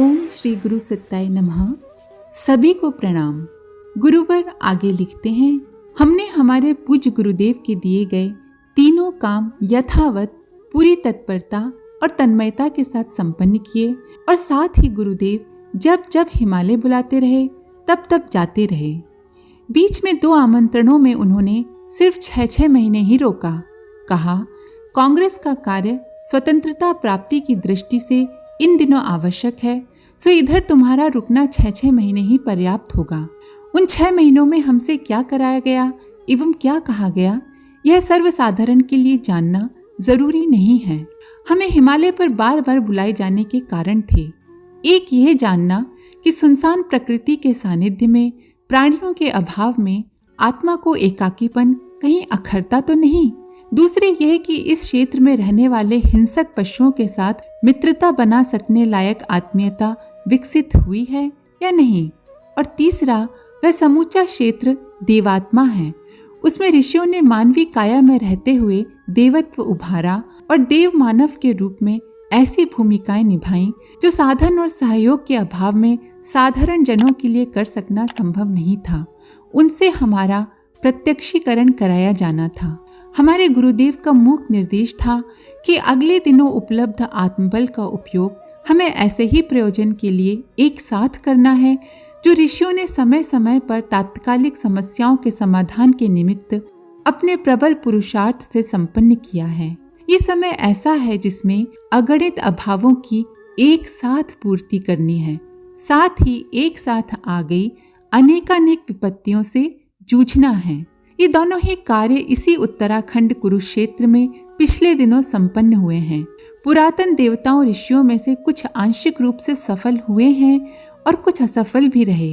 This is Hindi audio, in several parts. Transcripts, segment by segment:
ओम श्री गुरु सत्ताय नमः। सभी को प्रणाम। गुरुवर आगे लिखते हैं, हमने हमारे पूज्य गुरुदेव के दिए गए तीनों काम यथावत पूरी तत्परता और तन्मयता के साथ संपन्न किए और साथ ही गुरुदेव जब जब हिमालय बुलाते रहे तब तब जाते रहे। बीच में 2 आमंत्रणों में उन्होंने सिर्फ 6 महीने ही रोका। कहा, कांग्रेस का कार्य स्वतंत्रता प्राप्ति की दृष्टि से इन दिनों आवश्यक है, सो इधर तुम्हारा रुकना 6 महीने ही पर्याप्त होगा। उन 6 महीनों में हमसे क्या कराया गया एवं क्या कहा गया, यह सर्वसाधारण के लिए जानना जरूरी नहीं है। हमें हिमालय पर बार बार बुलाए जाने के कारण थे। एक यह जानना कि सुनसान प्रकृति के सानिध्य में, प्राणियों के अभाव में आत्मा को एकाकीपन कहीं अखरता तो नहीं। दूसरे यह कि इस क्षेत्र में रहने वाले हिंसक पशुओं के साथ मित्रता बना सकने लायक आत्मीयता विकसित हुई है या नहीं। और तीसरा, वह समूचा क्षेत्र देवात्मा है। उसमें ऋषियों ने मानवीय काया में रहते हुए देवत्व उभारा और देव मानव के रूप में ऐसी भूमिकाएं निभाई जो साधन और सहयोग के अभाव में साधारण जनों के लिए कर सकना संभव नहीं था। उनसे हमारा प्रत्यक्षीकरण कराया जाना था। हमारे गुरुदेव का मूक निर्देश था कि अगले दिनों उपलब्ध आत्मबल का उपयोग हमें ऐसे ही प्रयोजन के लिए एक साथ करना है जो ऋषियों ने समय समय पर तात्कालिक समस्याओं के समाधान के निमित्त अपने प्रबल पुरुषार्थ से संपन्न किया है। ये समय ऐसा है जिसमें अगणित अभावों की एक साथ पूर्ति करनी है, साथ ही एक साथ आ गई अनेकानेक विपत्तियों से जूझना है। ये दोनों ही कार्य इसी उत्तराखंड कुरुक्षेत्र में पिछले दिनों संपन्न हुए हैं। पुरातन देवताओं ऋषियों में से कुछ आंशिक रूप से सफल हुए हैं और कुछ असफल भी रहे।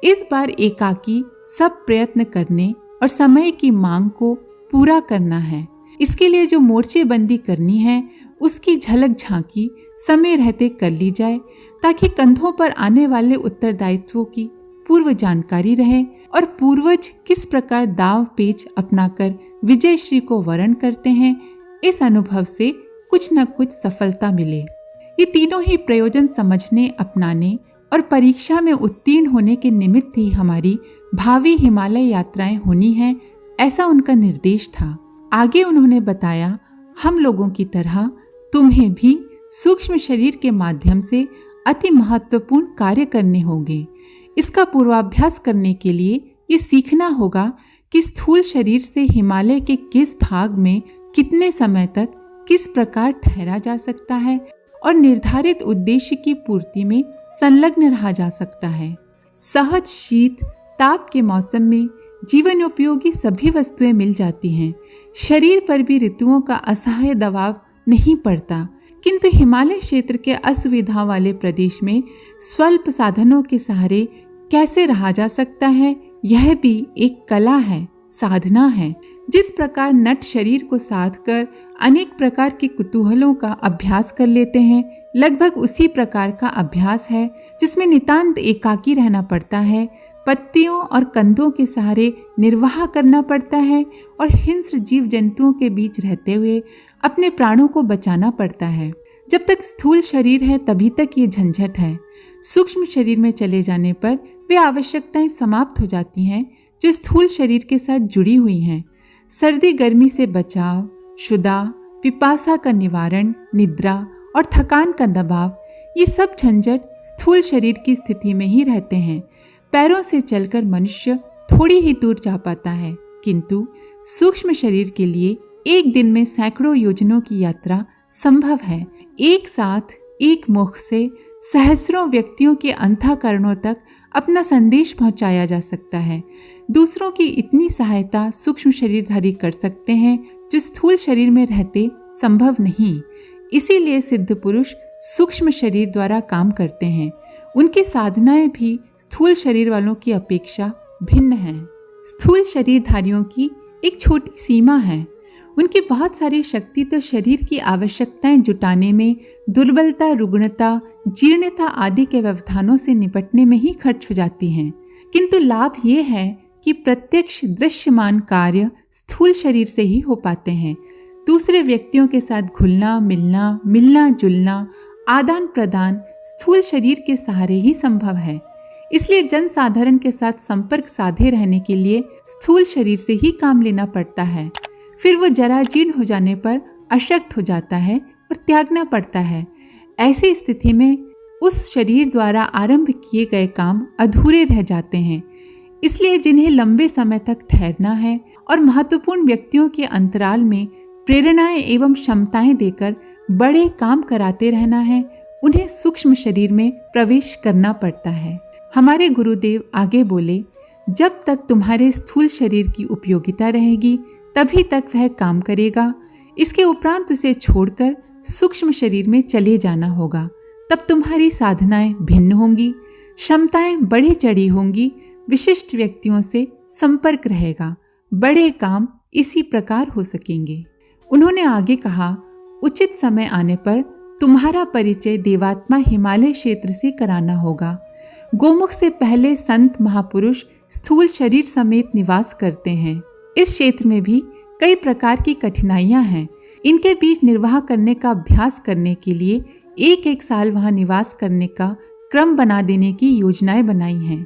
इस बार एकाकी सब प्रयत्न करने और समय की मांग को पूरा करना है। इसके लिए जो मोर्चेबंदी करनी है उसकी झलक झांकी समय रहते कर ली जाए, ताकि कंधों पर आने वाले उत्तरदायित्वों की पूर्व जानकारी रहे और पूर्वज किस प्रकार दाव पेच अपनाकर विजय श्री को वर्ण करते हैं, इस अनुभव से कुछ न कुछ सफलता मिले। ये तीनों ही प्रयोजन समझने, अपनाने और परीक्षा में उत्तीर्ण होने के निमित्त ही हमारी भावी हिमालय यात्राएं होनी हैं, ऐसा उनका निर्देश था। आगे उन्होंने बताया, हम लोगों की तरह तुम्हें भी सूक्ष्म शरीर के माध्यम से अति महत्वपूर्ण कार्य करने होंगे। इसका पूर्वाभ्यास करने के लिए ये सीखना होगा कि स्थूल शरीर से हिमालय के किस भाग में कितने समय तक किस प्रकार ठहरा जा सकता है और निर्धारित उद्देश्य की पूर्ति में संलग्न रहा जा सकता है। सहज शीत ताप के मौसम में जीवन उपयोगी सभी वस्तुएं मिल जाती हैं। शरीर पर भी ऋतुओं का असहाय दबाव नहीं पड़ता, किंतु हिमालय क्षेत्र के असुविधा वाले प्रदेश में स्वल्प साधनों के सहारे कैसे रहा जा सकता है, यह भी एक कला है, साधना है। जिस प्रकार नट शरीर को साध कर अनेक प्रकार के कुतूहलों का अभ्यास कर लेते हैं, लगभग उसी प्रकार का अभ्यास है जिसमें नितांत एकाकी रहना पड़ता है, पत्तियों और कंदों के सहारे निर्वाह करना पड़ता है और हिंस्र जीव जंतुओं के बीच रहते हुए अपने प्राणों को बचाना पड़ता है। जब तक स्थूल शरीर है तभी तक ये झंझट है। सूक्ष्म शरीर में चले जाने पर वे आवश्यकताएं समाप्त हो जाती हैं जो स्थूल शरीर के साथ जुड़ी हुई हैं। सर्दी गर्मी से बचाव, क्षुधा, पिपासा का निवारण, निद्रा और थकान का दबाव, ये सब झंझट स्थूल शरीर की स्थिति में ही रहते हैं। पैरों से चलकर मनुष्य थोड़ी ही दूर जा पाता है, किंतु सूक्ष्म शरीर के लिए एक दिन में सैकड़ों योजनों की यात्रा संभव है। एक साथ एक मुख से सहस्रों व्यक्तियों के अंतःकरणों तक अपना संदेश पहुंचाया जा सकता है। दूसरों की इतनी सहायता सूक्ष्म शरीरधारी कर सकते हैं जो स्थूल शरीर में रहते संभव नहीं। इसीलिए सिद्ध पुरुष सूक्ष्म शरीर द्वारा काम करते हैं। उनकी साधनाएं भी स्थूल शरीर वालों की अपेक्षा भिन्न हैं। स्थूल शरीरधारियों की एक छोटी सीमा है। उनकी बहुत सारी शक्ति तो शरीर की आवश्यकताएं जुटाने में, दुर्बलता, रुग्णता, जीर्णता आदि के व्यवधानों से निपटने में ही खर्च हो जाती हैं। किंतु लाभ ये है कि प्रत्यक्ष दृश्यमान कार्य स्थूल शरीर से ही हो पाते हैं। दूसरे व्यक्तियों के साथ घुलना मिलना, मिलना जुलना, आदान प्रदान स्थूल शरीर के सहारे ही संभव है। इसलिए जनसाधारण के साथ संपर्क साधे रहने के लिए स्थूल शरीर से ही काम लेना पड़ता है। फिर वो जराजीर्ण हो जाने पर अशक्त हो जाता है और त्यागना पड़ता है। ऐसी स्थिति में उस शरीर द्वारा आरंभ किए गए काम अधूरे रह जाते हैं। इसलिए जिन्हें लंबे समय तक ठहरना है और महत्वपूर्ण व्यक्तियों के अंतराल में प्रेरणाएं एवं क्षमताएं देकर बड़े काम कराते रहना है, उन्हें सूक्ष्म शरीर में प्रवेश करना पड़ता है। हमारे गुरुदेव आगे बोले, जब तक तुम्हारे स्थूल शरीर की उपयोगिता रहेगी तभी तक वह काम करेगा। इसके उपरांत उसे छोड़कर सूक्ष्म शरीर में चले जाना होगा। तब तुम्हारी साधनाएं भिन्न होंगी, क्षमताएं बढ़ी चढ़ी होंगी, विशिष्ट व्यक्तियों से संपर्क रहेगा, बड़े काम इसी प्रकार हो सकेंगे। उन्होंने आगे कहा, उचित समय आने पर तुम्हारा परिचय देवात्मा हिमालय क्षेत्र से कराना होगा। गोमुख से पहले संत महापुरुष स्थूल शरीर समेत निवास करते हैं। इस क्षेत्र में भी कई प्रकार की कठिनाइयां हैं। इनके बीच निर्वाह करने का अभ्यास करने के लिए एक साल वहां निवास करने का क्रम बना देने की योजनाएं बनाई हैं।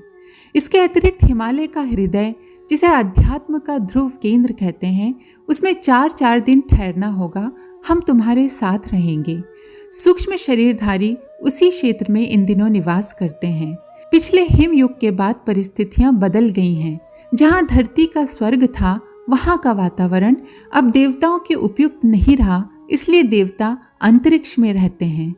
इसके अतिरिक्त हिमालय का हृदय, जिसे अध्यात्म का ध्रुव केंद्र कहते हैं, उसमें 4 दिन ठहरना होगा। हम तुम्हारे साथ रहेंगे। सूक्ष्म शरीरधारी उसी क्षेत्र में इन दिनों निवास करते हैं। पिछले हिम युग के बाद परिस्थितियां बदल गई हैं। जहां धरती का स्वर्ग था, वहां का वातावरण अब देवताओं के उपयुक्त नहीं रहा, इसलिए देवता अंतरिक्ष में रहते हैं।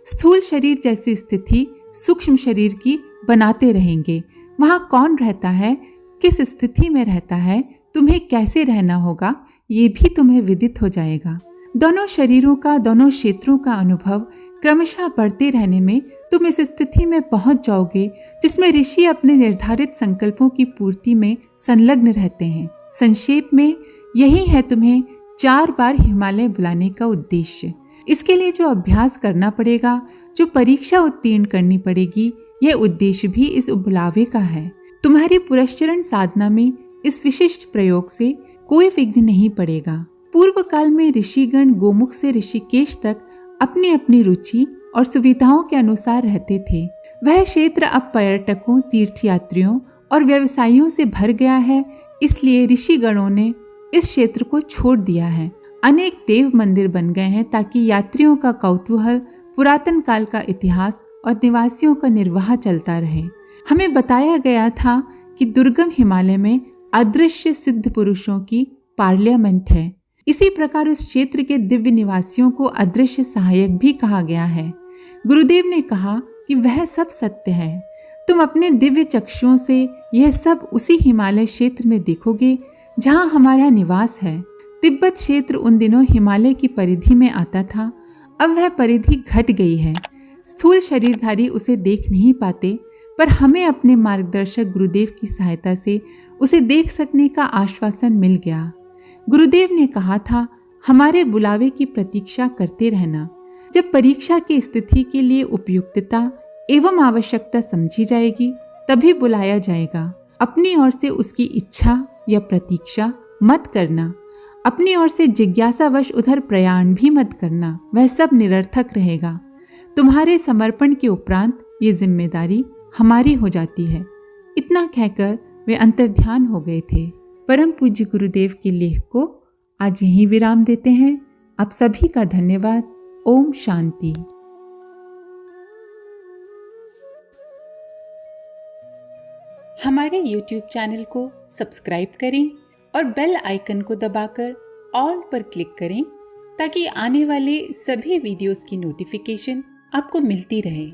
स्थूल शरीर जैसी स्थिति सूक्ष्म शरीर की बनाते रहेंगे। वहां कौन रहता है, किस स्थिति में रहता है, तुम्हें कैसे रहना होगा, ये भी तुम्हें विदित हो जाएगा। दोनों शरीरों का, दोनों क्षेत्रों का अनुभव क्रमशः बढ़ते रहने में तुम इस स्थिति में पहुंच जाओगे जिसमें ऋषि अपने निर्धारित संकल्पों की पूर्ति में संलग्न रहते हैं। संक्षेप में यही है तुम्हें 4 बार हिमालय बुलाने का उद्देश्य। इसके लिए जो अभ्यास करना पड़ेगा, जो परीक्षा उत्तीर्ण करनी पड़ेगी, यह उद्देश्य भी इस बुलावे का है। तुम्हारी पुरस्चरण साधना में इस विशिष्ट प्रयोग से कोई विघ्न नहीं पड़ेगा। पूर्व काल में ऋषिगण गोमुख से ऋषिकेश तक अपनी अपनी रुचि और सुविधाओं के अनुसार रहते थे। वह क्षेत्र अब पर्यटकों, तीर्थयात्रियों और व्यवसायियों से भर गया है, इसलिए ऋषिगणों ने इस क्षेत्र को छोड़ दिया है। अनेक देव मंदिर बन गए हैं ताकि यात्रियों का कौतूहल, पुरातन काल का इतिहास और निवासियों का निर्वाह चलता रहे। हमें बताया गया था कि दुर्गम हिमालय में अदृश्य सिद्ध पुरुषों की पार्लियामेंट है। इसी प्रकार उस क्षेत्र के दिव्य निवासियों को अदृश्य सहायक भी कहा गया है। गुरुदेव ने कहा कि वह सब सत्य है। तुम अपने दिव्य चक्षुओं से यह सब उसी हिमालय क्षेत्र में देखोगे जहां हमारा निवास है। तिब्बत क्षेत्र उन दिनों हिमालय की परिधि में आता था, अब वह परिधि घट गई है। स्थूल शरीरधारी उसे देख नहीं पाते, पर हमें अपने मार्गदर्शक गुरुदेव की सहायता से उसे देख सकने का आश्वासन मिल गया। गुरुदेव ने कहा था, हमारे बुलावे की प्रतीक्षा करते रहना। जब परीक्षा की स्थिति के लिए उपयुक्तता एवं आवश्यकता समझी जाएगी, तभी बुलाया जाएगा। अपनी ओर से उसकी इच्छा या प्रतीक्षा मत करना। अपनी ओर से जिज्ञासावश उधर प्रयाण भी मत करना, वह सब निरर्थक रहेगा। तुम्हारे समर्पण के उपरांत ये जिम्मेदारी हमारी हो जाती है। इतना कहकर वे अंतर्ध्यान हो गए थे। परम पूज्य गुरुदेव के लेख को आज यहीं विराम देते हैं। आप सभी का धन्यवाद। ओम शांति। हमारे YouTube चैनल को सब्सक्राइब करें और बेल आइकन को दबाकर ऑल पर क्लिक करें ताकि आने वाले सभी वीडियोस की नोटिफिकेशन आपको मिलती रहे।